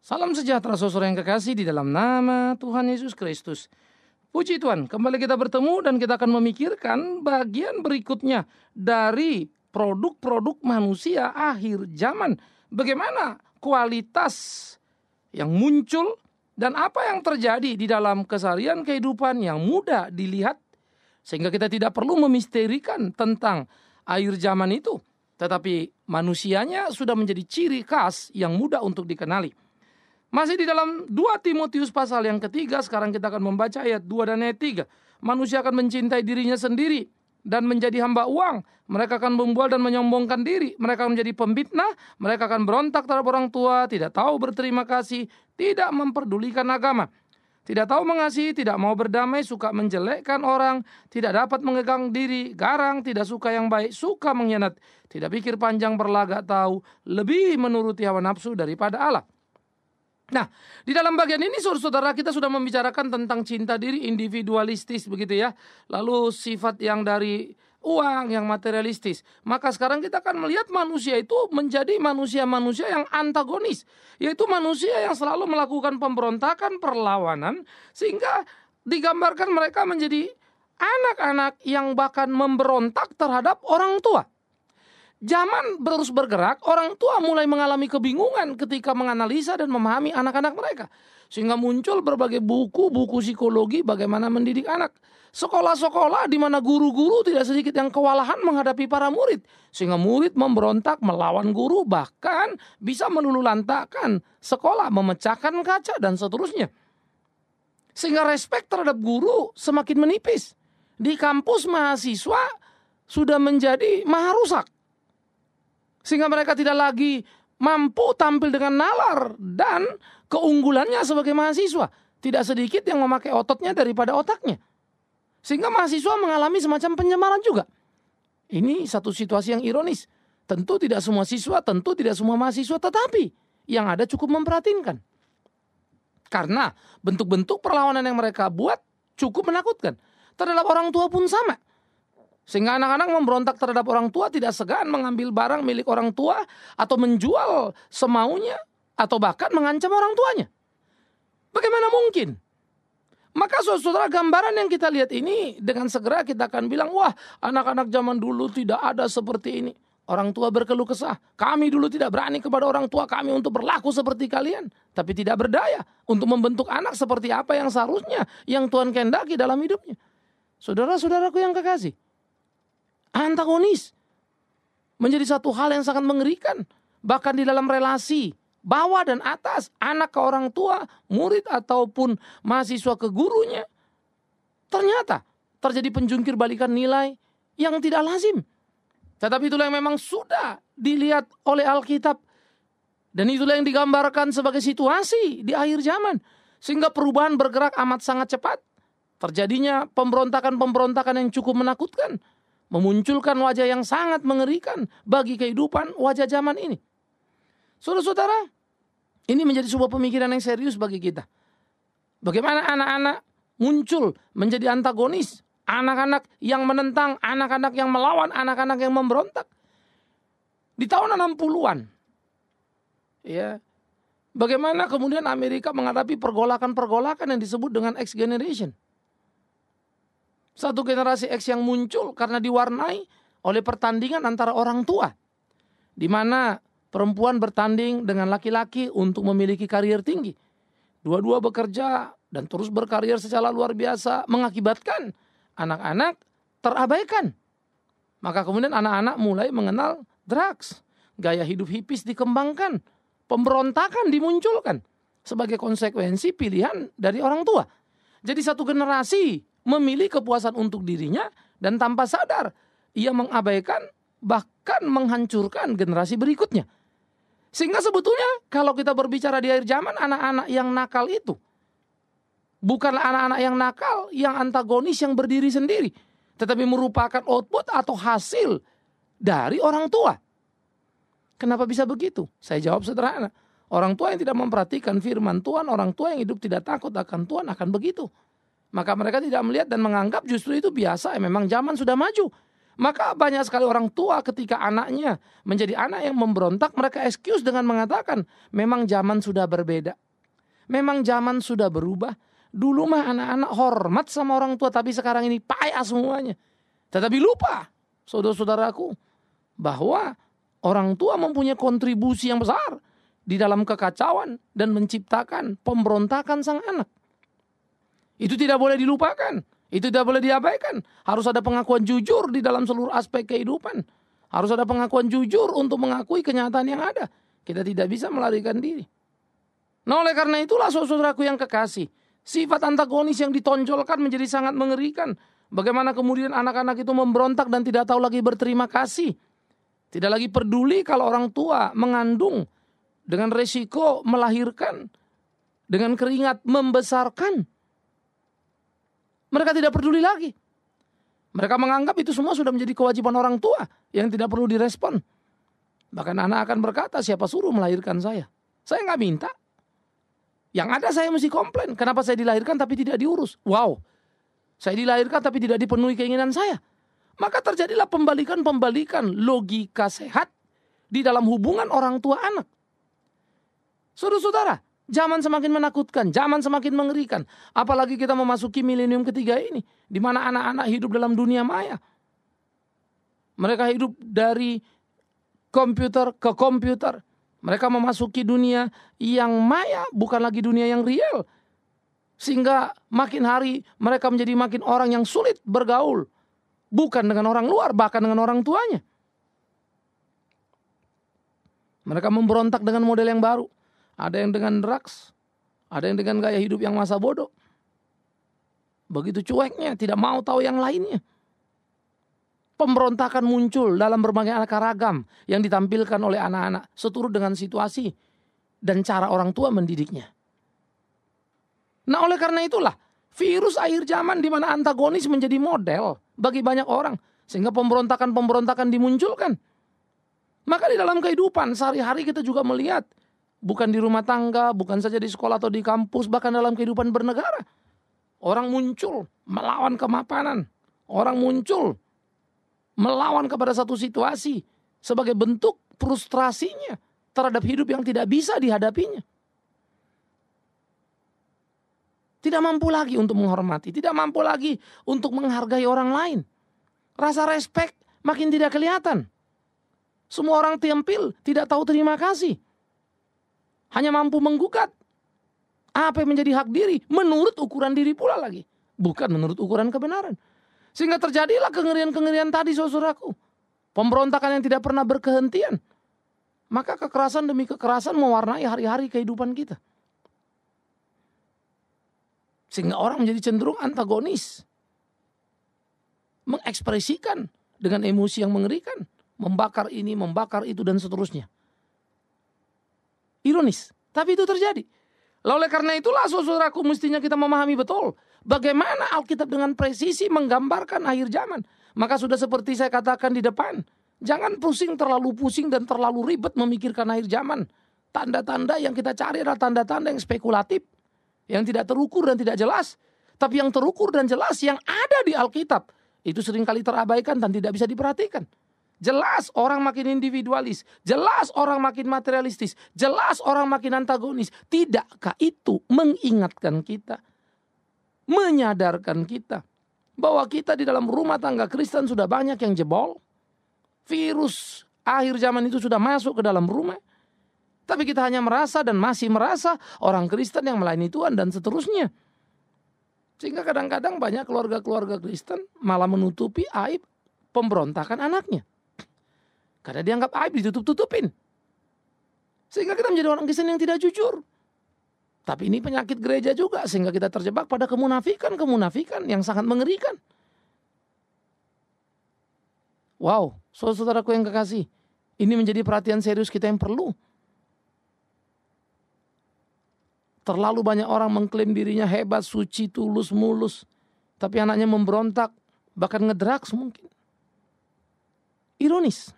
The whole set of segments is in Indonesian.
Salam sejahtera saudara yang kekasih di dalam nama Tuhan Yesus Kristus. Puji Tuhan, kembali kita bertemu dan kita akan memikirkan bagian berikutnya dari produk-produk manusia akhir zaman. Bagaimana kualitas yang muncul dan apa yang terjadi di dalam keseharian kehidupan yang mudah dilihat. Sehingga kita tidak perlu memisterikan tentang akhir zaman itu. Tetapi manusianya sudah menjadi ciri khas yang mudah untuk dikenali. Masih di dalam 2 Timotius pasal yang ketiga, sekarang kita akan membaca ayat 2 dan ayat 3. Manusia akan mencintai dirinya sendiri dan menjadi hamba uang. Mereka akan membual dan menyombongkan diri. Mereka akan menjadi pembitnah. Mereka akan berontak terhadap orang tua, tidak tahu berterima kasih, tidak memperdulikan agama. Tidak tahu mengasihi, tidak mau berdamai, suka menjelekkan orang, tidak dapat mengegang diri, garang, tidak suka yang baik, suka mengkhianat, tidak pikir panjang, berlagak tahu, lebih menuruti hawa nafsu daripada Allah. Nah, di dalam bagian ini saudara-saudara kita sudah membicarakan tentang cinta diri individualistis begitu ya. Lalu sifat yang dari uang yang materialistis. Maka sekarang kita akan melihat manusia itu menjadi manusia-manusia yang antagonis. Yaitu manusia yang selalu melakukan pemberontakan, perlawanan. Sehingga digambarkan mereka menjadi anak-anak yang bahkan memberontak terhadap orang tua. Zaman terus bergerak, orang tua mulai mengalami kebingungan ketika menganalisa dan memahami anak-anak mereka. Sehingga muncul berbagai buku psikologi bagaimana mendidik anak. Sekolah-sekolah di mana guru-guru tidak sedikit yang kewalahan menghadapi para murid. Sehingga murid memberontak melawan guru, bahkan bisa melululantakkan sekolah, memecahkan kaca dan seterusnya. Sehingga respek terhadap guru semakin menipis. Di kampus mahasiswa sudah menjadi maha rusak. Sehingga mereka tidak lagi mampu tampil dengan nalar dan keunggulannya sebagai mahasiswa. Tidak sedikit yang memakai ototnya daripada otaknya. Sehingga mahasiswa mengalami semacam penyemaran juga. Ini satu situasi yang ironis. Tentu tidak semua siswa, tentu tidak semua mahasiswa, tetapi yang ada cukup memprihatinkan. Karena bentuk-bentuk perlawanan yang mereka buat cukup menakutkan. Terhadap orang tua pun sama. Sehingga anak-anak memberontak terhadap orang tua, tidak segan mengambil barang milik orang tua atau menjual semaunya atau bahkan mengancam orang tuanya. Bagaimana mungkin? Maka saudara, gambaran yang kita lihat ini dengan segera kita akan bilang, wah, anak-anak zaman dulu tidak ada seperti ini. Orang tua berkeluh kesah, kami dulu tidak berani kepada orang tua kami untuk berlaku seperti kalian, tapi tidak berdaya untuk membentuk anak seperti apa yang seharusnya yang Tuhan kehendaki dalam hidupnya. Saudara-saudaraku yang kekasih, antagonis menjadi satu hal yang sangat mengerikan. Bahkan di dalam relasi bawah dan atas, anak ke orang tua, murid ataupun mahasiswa ke gurunya, ternyata terjadi penjungkir balikan nilai yang tidak lazim. Tetapi itulah yang memang sudah dilihat oleh Alkitab. Dan itulah yang digambarkan sebagai situasi di akhir zaman. Sehingga perubahan bergerak amat sangat cepat. Terjadinya pemberontakan-pemberontakan yang cukup menakutkan. Memunculkan wajah yang sangat mengerikan bagi kehidupan wajah zaman ini. Saudara-saudara, ini menjadi sebuah pemikiran yang serius bagi kita. Bagaimana anak-anak muncul menjadi antagonis. Anak-anak yang menentang, anak-anak yang melawan, anak-anak yang memberontak. Di tahun 60-an. Ya, bagaimana kemudian Amerika menghadapi pergolakan-pergolakan yang disebut dengan X generation. Satu generasi X yang muncul karena diwarnai oleh pertandingan antara orang tua. Di mana perempuan bertanding dengan laki-laki untuk memiliki karier tinggi. Dua-dua bekerja dan terus berkarier secara luar biasa, mengakibatkan anak-anak terabaikan. Maka kemudian anak-anak mulai mengenal drugs. Gaya hidup hipis dikembangkan. Pemberontakan dimunculkan. Sebagai konsekuensi pilihan dari orang tua. Jadi satu generasi memilih kepuasan untuk dirinya dan tanpa sadar ia mengabaikan bahkan menghancurkan generasi berikutnya. Sehingga sebetulnya kalau kita berbicara di akhir zaman, anak-anak yang nakal itu bukanlah anak-anak yang nakal, yang antagonis, yang berdiri sendiri. Tetapi merupakan output atau hasil dari orang tua. Kenapa bisa begitu? Saya jawab sederhana. Orang tua yang tidak memperhatikan firman Tuhan, orang tua yang hidup tidak takut akan Tuhan akan begitu. Maka mereka tidak melihat dan menganggap justru itu biasa. Memang zaman sudah maju. Maka banyak sekali orang tua ketika anaknya menjadi anak yang memberontak, mereka excuse dengan mengatakan, memang zaman sudah berbeda. Memang zaman sudah berubah. Dulu mah anak-anak hormat sama orang tua, tapi sekarang ini payah semuanya. Tetapi lupa, saudara-saudaraku, bahwa orang tua mempunyai kontribusi yang besar di dalam kekacauan dan menciptakan pemberontakan sang anak. Itu tidak boleh dilupakan. Itu tidak boleh diabaikan. Harus ada pengakuan jujur di dalam seluruh aspek kehidupan. Harus ada pengakuan jujur untuk mengakui kenyataan yang ada. Kita tidak bisa melarikan diri. Nah, oleh karena itulah saudaraku yang kekasih, sifat antagonis yang ditonjolkan menjadi sangat mengerikan. Bagaimana kemudian anak-anak itu memberontak dan tidak tahu lagi berterima kasih. Tidak lagi peduli kalau orang tua mengandung dengan resiko melahirkan, dengan keringat membesarkan. Mereka tidak peduli lagi. Mereka menganggap itu semua sudah menjadi kewajiban orang tua yang tidak perlu direspon. Bahkan anak akan berkata, siapa suruh melahirkan saya? Saya nggak minta. Yang ada saya mesti komplain. Kenapa saya dilahirkan tapi tidak diurus? Wow. Saya dilahirkan tapi tidak dipenuhi keinginan saya. Maka terjadilah pembalikan logika sehat di dalam hubungan orang tua anak. Saudara-saudara, zaman semakin menakutkan, zaman semakin mengerikan. Apalagi kita memasuki milenium ketiga ini, di mana anak-anak hidup dalam dunia maya. Mereka hidup dari komputer ke komputer. Mereka memasuki dunia yang maya, bukan lagi dunia yang real. Sehingga makin hari mereka menjadi makin orang yang sulit bergaul. Bukan dengan orang luar, bahkan dengan orang tuanya. Mereka memberontak dengan model yang baru. Ada yang dengan drugs, ada yang dengan gaya hidup yang masa bodoh. Begitu cueknya, tidak mau tahu yang lainnya. Pemberontakan muncul dalam berbagai aneka ragam yang ditampilkan oleh anak-anak seturut dengan situasi dan cara orang tua mendidiknya. Nah, oleh karena itulah virus akhir zaman di mana antagonis menjadi model bagi banyak orang sehingga pemberontakan-pemberontakan dimunculkan. Maka di dalam kehidupan sehari-hari kita juga melihat, bukan di rumah tangga, bukan saja di sekolah atau di kampus, bahkan dalam kehidupan bernegara. Orang muncul melawan kemapanan. Orang muncul melawan kepada satu situasi sebagai bentuk frustrasinya terhadap hidup yang tidak bisa dihadapinya. Tidak mampu lagi untuk menghormati, tidak mampu lagi untuk menghargai orang lain. Rasa respek makin tidak kelihatan. Semua orang tampil tidak tahu terima kasih. Hanya mampu menggugat apa yang menjadi hak diri menurut ukuran diri pula lagi, bukan menurut ukuran kebenaran. Sehingga terjadilah kengerian-kengerian tadi, saudaraku. Pemberontakan yang tidak pernah berkehentian. Maka kekerasan demi kekerasan mewarnai hari-hari kehidupan kita. Sehingga orang menjadi cenderung antagonis. Mengekspresikan dengan emosi yang mengerikan. Membakar ini, membakar itu, dan seterusnya. Ironis, tapi itu terjadi. Lalu oleh karena itulah saudaraku mestinya kita memahami betul bagaimana Alkitab dengan presisi menggambarkan akhir zaman. Maka sudah seperti saya katakan di depan, jangan terlalu pusing dan terlalu ribet memikirkan akhir zaman. Tanda-tanda yang kita cari adalah tanda-tanda yang spekulatif, yang tidak terukur dan tidak jelas. Tapi yang terukur dan jelas yang ada di Alkitab itu seringkali terabaikan dan tidak bisa diperhatikan. Jelas orang makin individualis, jelas orang makin materialistis, jelas orang makin antagonis. Tidakkah itu mengingatkan kita, menyadarkan kita bahwa kita di dalam rumah tangga Kristen sudah banyak yang jebol? Virus akhir zaman itu sudah masuk ke dalam rumah. Tapi kita hanya merasa dan masih merasa orang Kristen yang melayani Tuhan dan seterusnya. Sehingga kadang-kadang banyak keluarga-keluarga Kristen malah menutupi aib pemberontakan anaknya. Karena dianggap aib ditutup-tutupin. Sehingga kita menjadi orang Kristen yang tidak jujur. Tapi ini penyakit gereja juga. Sehingga kita terjebak pada kemunafikan yang sangat mengerikan. Wow, saudaraku yang kekasih. Ini menjadi perhatian serius kita yang perlu. Terlalu banyak orang mengklaim dirinya hebat, suci, tulus, mulus. Tapi anaknya memberontak. Bahkan ngedrugs mungkin. Ironis.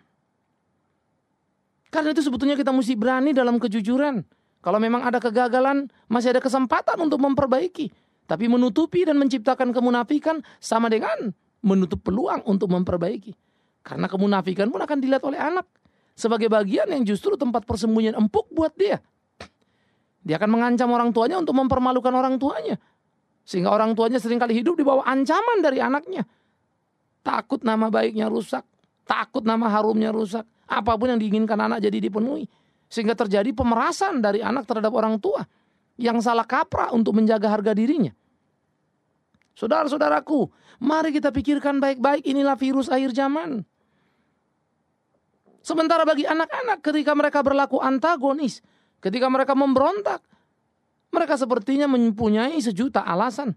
Karena itu sebetulnya kita mesti berani dalam kejujuran. Kalau memang ada kegagalan, masih ada kesempatan untuk memperbaiki. Tapi menutupi dan menciptakan kemunafikan sama dengan menutup peluang untuk memperbaiki. Karena kemunafikan pun akan dilihat oleh anak sebagai bagian yang justru tempat persembunyian empuk buat dia. Dia akan mengancam orang tuanya untuk mempermalukan orang tuanya. Sehingga orang tuanya seringkali hidup di bawah ancaman dari anaknya. Takut nama baiknya rusak. Takut nama harumnya rusak. Apapun yang diinginkan anak jadi dipenuhi. Sehingga terjadi pemerasan dari anak terhadap orang tua. Yang salah kaprah untuk menjaga harga dirinya. Saudara-saudaraku, mari kita pikirkan baik-baik, inilah virus akhir zaman. Sementara bagi anak-anak ketika mereka berlaku antagonis, ketika mereka memberontak, mereka sepertinya mempunyai sejuta alasan.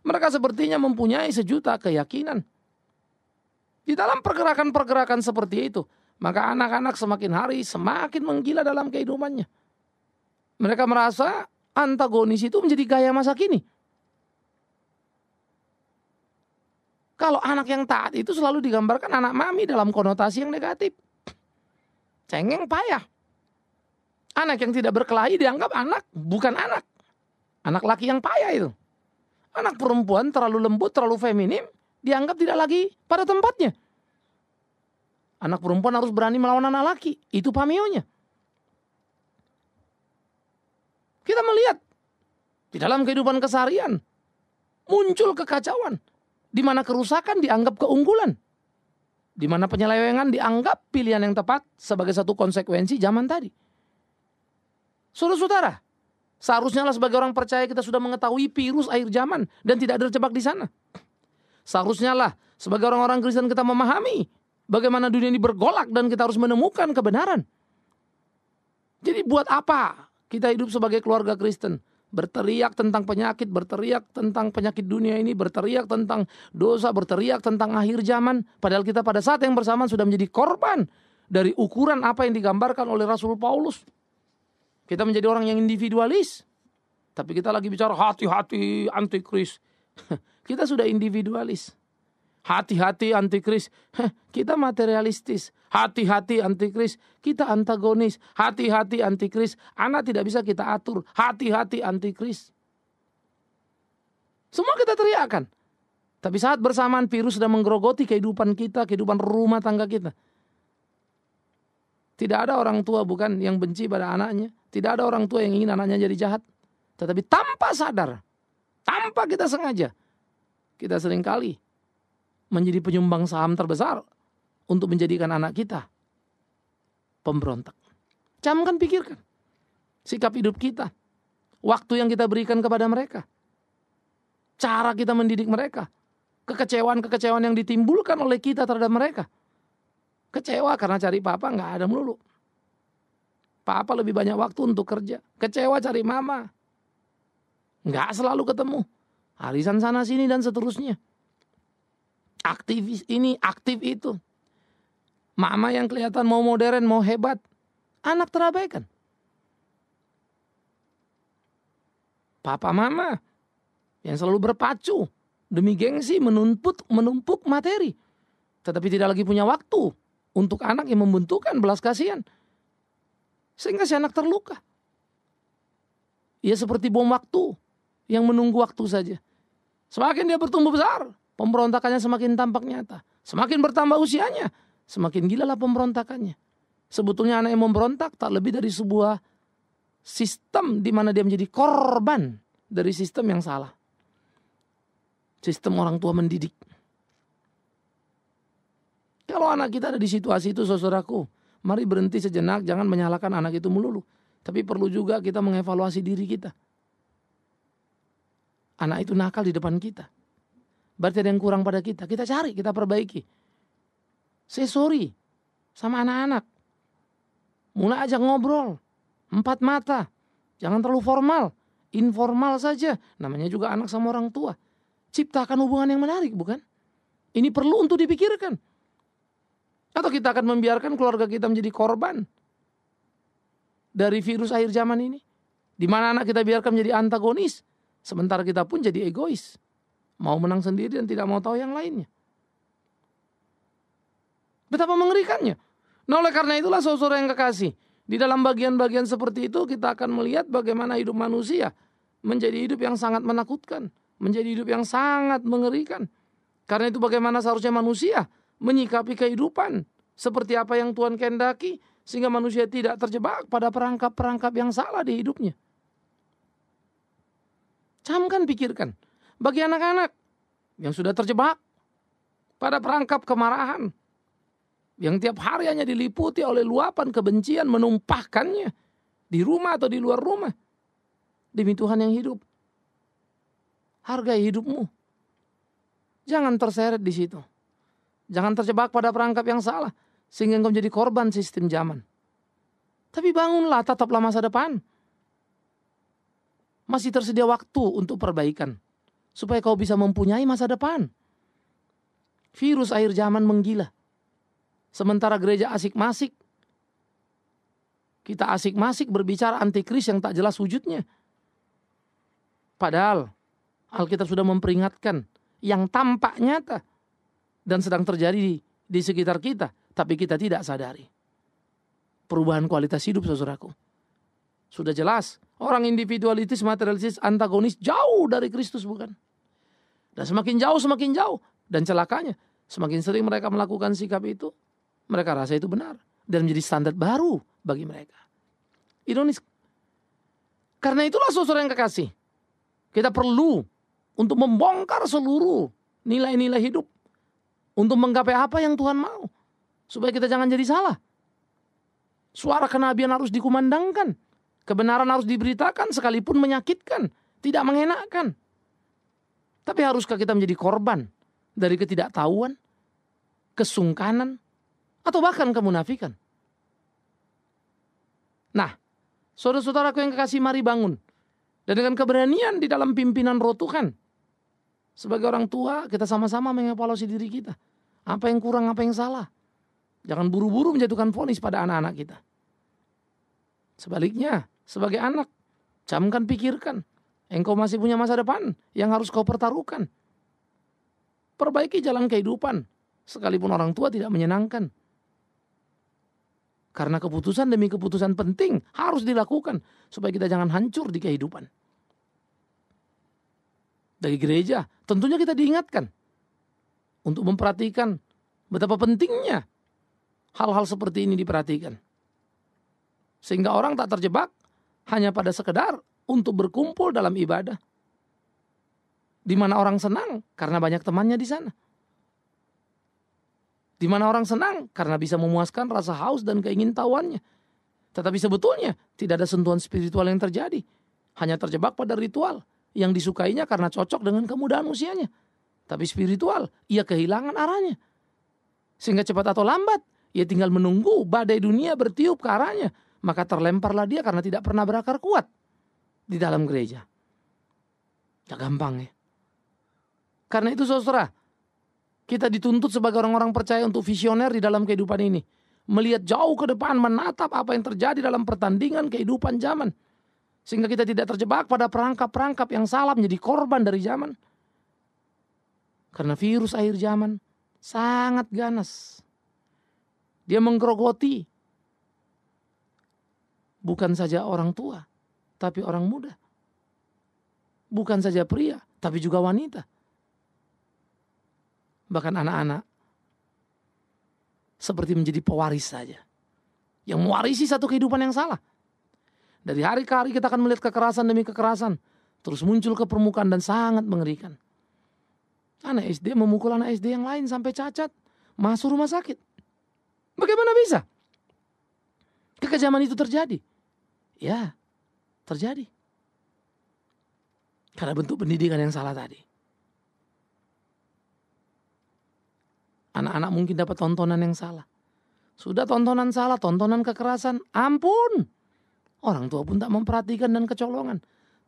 Mereka sepertinya mempunyai sejuta keyakinan. Di dalam pergerakan-pergerakan seperti itu, maka anak-anak semakin hari semakin menggila dalam kehidupannya. Mereka merasa antagonis itu menjadi gaya masa kini. Kalau anak yang taat itu selalu digambarkan anak mami dalam konotasi yang negatif. Cengeng payah. Anak yang tidak berkelahi dianggap anak, bukan anak. Anak laki yang payah itu. Anak perempuan terlalu lembut, terlalu feminim, dianggap tidak lagi pada tempatnya. Anak perempuan harus berani melawan anak laki. Itu pameonya. Kita melihat di dalam kehidupan keseharian muncul kekacauan. Di mana kerusakan dianggap keunggulan. Di mana penyelewengan dianggap pilihan yang tepat sebagai satu konsekuensi zaman tadi. Saudara-saudara, seharusnya lah sebagai orang percaya kita sudah mengetahui virus akhir zaman dan tidak terjebak di sana. Seharusnya lah sebagai orang-orang Kristen kita memahami bagaimana dunia ini bergolak dan kita harus menemukan kebenaran. Jadi buat apa kita hidup sebagai keluarga Kristen? Berteriak tentang penyakit, berteriak tentang penyakit dunia ini, berteriak tentang dosa, berteriak tentang akhir zaman. Padahal kita pada saat yang bersamaan sudah menjadi korban dari ukuran apa yang digambarkan oleh Rasul Paulus. Kita menjadi orang yang individualis. Tapi kita lagi bicara hati-hati antikris. Kita sudah individualis. Hati-hati antikris. Kita materialistis. Hati-hati antikris. Kita antagonis. Hati-hati antikris. Anak tidak bisa kita atur. Hati-hati antikris. Semua kita teriakan. Tapi saat bersamaan virus sedang menggerogoti kehidupan kita, kehidupan rumah tangga kita. Tidak ada orang tua bukan yang benci pada anaknya. Tidak ada orang tua yang ingin anaknya jadi jahat. Tetapi tanpa sadar, tanpa kita sengaja, kita seringkali menjadi penyumbang saham terbesar untuk menjadikan anak kita pemberontak. Camkan, pikirkan sikap hidup kita, waktu yang kita berikan kepada mereka, cara kita mendidik mereka, kekecewaan-kekecewaan yang ditimbulkan oleh kita terhadap mereka. Kecewa karena cari papa nggak ada melulu. Papa lebih banyak waktu untuk kerja. Kecewa cari mama, nggak selalu ketemu. Arisan sana sini dan seterusnya. Aktivis ini, aktif itu. Mama yang kelihatan mau modern, mau hebat. Anak terabaikan. Papa mama yang selalu berpacu demi gengsi menumpuk materi. Tetapi tidak lagi punya waktu untuk anak yang membutuhkan belas kasihan. Sehingga si anak terluka. Ia seperti bom waktu yang menunggu waktu saja. Semakin dia bertumbuh besar, pemberontakannya semakin tampak nyata. Semakin bertambah usianya, semakin gilalah pemberontakannya. Sebetulnya anak yang memberontak tak lebih dari sebuah sistem di mana dia menjadi korban dari sistem yang salah. Sistem orang tua mendidik. Kalau anak kita ada di situasi itu, saudaraku, mari berhenti sejenak, jangan menyalahkan anak itu melulu. Tapi perlu juga kita mengevaluasi diri kita. Anak itu nakal di depan kita. Berarti ada yang kurang pada kita. Kita cari, kita perbaiki. Say sorry sama anak-anak. Mulai ajak ngobrol. 4 mata. Jangan terlalu formal. Informal saja. Namanya juga anak sama orang tua. Ciptakan hubungan yang menarik, bukan? Ini perlu untuk dipikirkan. Atau kita akan membiarkan keluarga kita menjadi korban dari virus akhir zaman ini. Di mana anak kita biarkan menjadi antagonis. Sementara kita pun jadi egois. Mau menang sendiri dan tidak mau tahu yang lainnya. Betapa mengerikannya. Nah, oleh karena itulah saudara yang kekasih, di dalam bagian-bagian seperti itu kita akan melihat bagaimana hidup manusia menjadi hidup yang sangat menakutkan. Menjadi hidup yang sangat mengerikan. Karena itu bagaimana seharusnya manusia menyikapi kehidupan seperti apa yang Tuhan kehendaki, sehingga manusia tidak terjebak pada perangkap-perangkap yang salah di hidupnya. Camkan, pikirkan. Bagi anak-anak yang sudah terjebak pada perangkap kemarahan, yang tiap hari hanya diliputi oleh luapan kebencian, menumpahkannya di rumah atau di luar rumah. Demi Tuhan yang hidup, hargai hidupmu. Jangan terseret di situ. Jangan terjebak pada perangkap yang salah, sehingga engkau menjadi korban sistem zaman. Tapi bangunlah, tetaplah masa depan. Masih tersedia waktu untuk perbaikan, supaya kau bisa mempunyai masa depan. Virus akhir zaman menggila. Sementara gereja asik-masik, kita asik-masik berbicara antikris yang tak jelas wujudnya. Padahal Alkitab sudah memperingatkan yang tampak nyata dan sedang terjadi di sekitar kita, tapi kita tidak sadari. Perubahan kualitas hidup, saudaraku. Sudah jelas, orang individualitis, materialistis, antagonis, jauh dari Kristus, bukan? Dan semakin jauh, dan celakanya, semakin sering mereka melakukan sikap itu, mereka rasa itu benar, dan menjadi standar baru bagi mereka. Ironis. Karena itulah saudara yang kekasih, kita perlu untuk membongkar seluruh nilai-nilai hidup, untuk menggapai apa yang Tuhan mau, supaya kita jangan jadi salah. Suara kenabian harus dikumandangkan, kebenaran harus diberitakan sekalipun menyakitkan, tidak mengenakan. Tapi haruskah kita menjadi korban dari ketidaktahuan, kesungkanan, atau bahkan kemunafikan? Nah, saudara-saudaraku yang kekasih, mari bangun. Dan dengan keberanian di dalam pimpinan roh Tuhan. Sebagai orang tua, kita sama-sama mengevaluasi diri kita. Apa yang kurang, apa yang salah. Jangan buru-buru menjatuhkan vonis pada anak-anak kita. Sebaliknya, sebagai anak, camkan, pikirkan. Engkau masih punya masa depan yang harus kau pertaruhkan. Perbaiki jalan kehidupan, sekalipun orang tua tidak menyenangkan. Karena keputusan demi keputusan penting harus dilakukan, supaya kita jangan hancur di kehidupan. Dari gereja, tentunya kita diingatkan untuk memperhatikan betapa pentingnya hal-hal seperti ini diperhatikan. Sehingga orang tak terjebak hanya pada sekedar untuk berkumpul dalam ibadah, di mana orang senang karena banyak temannya di sana. Di mana orang senang karena bisa memuaskan rasa haus dan keingintahuannya. Tetapi sebetulnya tidak ada sentuhan spiritual yang terjadi. Hanya terjebak pada ritual yang disukainya karena cocok dengan kemudahan usianya. Tapi spiritual, ia kehilangan arahnya. Sehingga cepat atau lambat, ia tinggal menunggu badai dunia bertiup ke arahnya. Maka terlemparlah dia karena tidak pernah berakar kuat di dalam gereja. Gak gampang ya. Karena itu saudara, kita dituntut sebagai orang-orang percaya untuk visioner di dalam kehidupan ini. Melihat jauh ke depan, menatap apa yang terjadi dalam pertandingan kehidupan zaman. Sehingga kita tidak terjebak pada perangkap-perangkap yang salah, menjadi korban dari zaman. Karena virus akhir zaman sangat ganas. Dia menggerogoti bukan saja orang tua, tapi orang muda. Bukan saja pria, tapi juga wanita. Bahkan anak-anak seperti menjadi pewaris saja, yang mewarisi satu kehidupan yang salah. Dari hari ke hari kita akan melihat kekerasan demi kekerasan terus muncul ke permukaan dan sangat mengerikan. Anak SD memukul anak SD yang lain sampai cacat, masuk rumah sakit. Bagaimana bisa kekejaman itu terjadi? Ya, terjadi karena bentuk pendidikan yang salah tadi. Anak-anak mungkin dapat tontonan yang salah. Sudah tontonan salah, tontonan kekerasan, ampun. Orang tua pun tak memperhatikan dan kecolongan.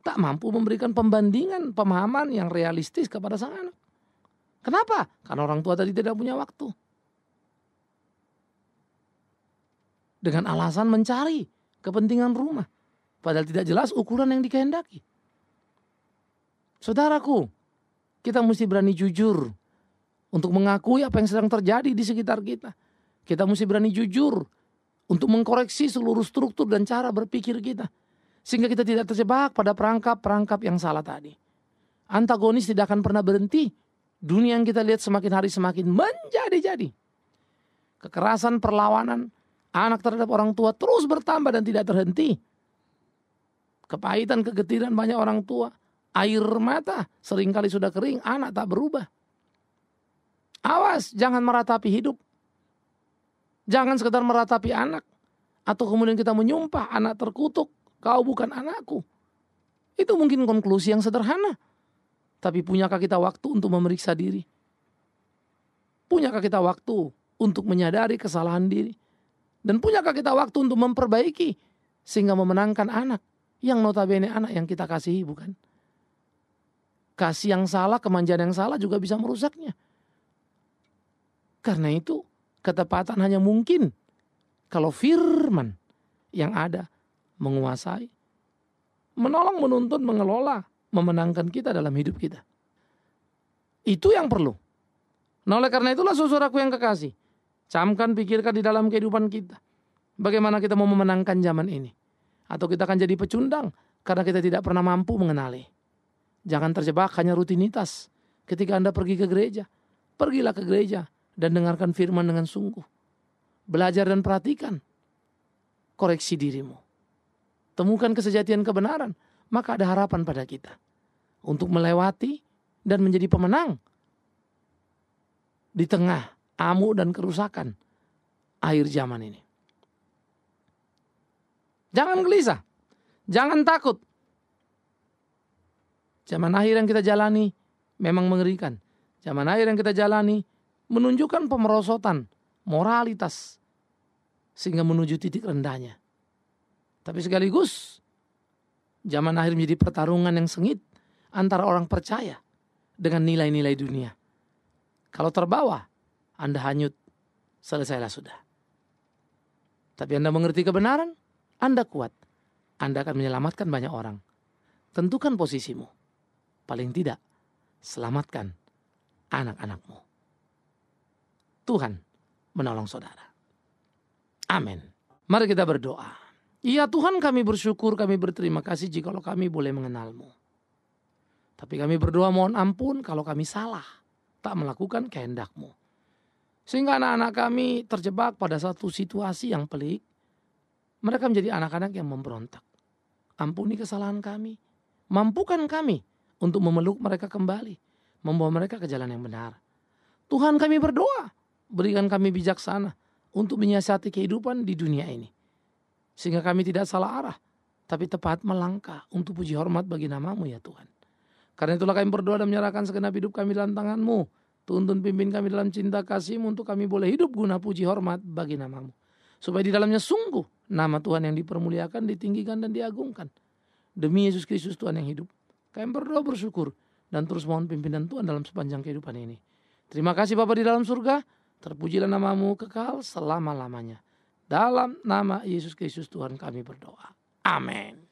Tak mampu memberikan pembandingan, pemahaman yang realistis kepada sang anak. Kenapa? Karena orang tua tadi tidak punya waktu. Dengan alasan mencari kepentingan rumah. Padahal tidak jelas ukuran yang dikehendaki. Saudaraku, kita mesti berani jujur untuk mengakui apa yang sedang terjadi di sekitar kita. Kita mesti berani jujur untuk mengkoreksi seluruh struktur dan cara berpikir kita. Sehingga kita tidak terjebak pada perangkap-perangkap yang salah tadi. Antagonis tidak akan pernah berhenti. Dunia yang kita lihat semakin hari semakin menjadi-jadi. kekerasan, perlawanan anak terhadap orang tua terus bertambah dan tidak terhenti. Kepahitan, kegetiran banyak orang tua. Air mata seringkali sudah kering, anak tak berubah. Awas, jangan meratapi hidup. Jangan sekedar meratapi anak. Atau kemudian kita menyumpah anak terkutuk, kau bukan anakku. Itu mungkin konklusi yang sederhana. Tapi punyakah kita waktu untuk memeriksa diri? Punyakah kita waktu untuk menyadari kesalahan diri? Dan punyakah kita waktu untuk memperbaiki sehingga memenangkan anak yang notabene anak yang kita kasihi, bukan? Kasih yang salah, kemanjaan yang salah juga bisa merusaknya. Karena itu ketepatan hanya mungkin kalau firman yang ada menguasai, menolong, menuntun, mengelola, memenangkan kita dalam hidup kita. Itu yang perlu. Nah, oleh karena itulah saudaraku yang kekasih, camkan, pikirkan di dalam kehidupan kita. Bagaimana kita mau memenangkan zaman ini. Atau kita akan jadi pecundang karena kita tidak pernah mampu mengenali. Jangan terjebak hanya rutinitas. Ketika Anda pergi ke gereja, pergilah ke gereja dan dengarkan firman dengan sungguh. Belajar dan perhatikan. Koreksi dirimu. Temukan kesejatian kebenaran. Maka ada harapan pada kita. Untuk melewati dan menjadi pemenang. Di tengah amuk dan kerusakan akhir zaman ini. Jangan gelisah. Jangan takut. Zaman akhir yang kita jalani memang mengerikan. Zaman akhir yang kita jalani menunjukkan pemerosotan moralitas sehingga menuju titik rendahnya. Tapi sekaligus zaman akhir menjadi pertarungan yang sengit antara orang percaya dengan nilai-nilai dunia. Kalau terbawa, Anda hanyut, selesailah sudah. Tapi Anda mengerti kebenaran, Anda kuat. Anda akan menyelamatkan banyak orang. Tentukan posisimu. Paling tidak, selamatkan anak-anakmu. Tuhan menolong saudara. Amin. Mari kita berdoa. Ya Tuhan, kami bersyukur, kami berterima kasih jikalau kami boleh mengenal-Mu. Tapi kami berdoa mohon ampun kalau kami salah, tak melakukan kehendak-Mu. Sehingga anak-anak kami terjebak pada satu situasi yang pelik. Mereka menjadi anak-anak yang memberontak. Ampuni kesalahan kami. Mampukan kami untuk memeluk mereka kembali. Membawa mereka ke jalan yang benar. Tuhan, kami berdoa. Berikan kami bijaksana untuk menyiasati kehidupan di dunia ini. Sehingga kami tidak salah arah. Tapi tepat melangkah untuk puji hormat bagi nama-Mu ya Tuhan. Karena itulah kami berdoa dan menyerahkan segenap hidup kami dalam tangan-Mu. Tuntun pimpin kami dalam cinta kasih-Mu untuk kami boleh hidup guna puji hormat bagi nama-Mu. Supaya di dalamnya sungguh nama Tuhan yang dipermuliakan, ditinggikan dan diagungkan. Demi Yesus Kristus Tuhan yang hidup. Kami berdoa bersyukur dan terus mohon pimpinan Tuhan dalam sepanjang kehidupan ini. Terima kasih Bapa di dalam surga. Terpujilah nama-Mu kekal selama-lamanya. Dalam nama Yesus Kristus Tuhan kami berdoa. Amin.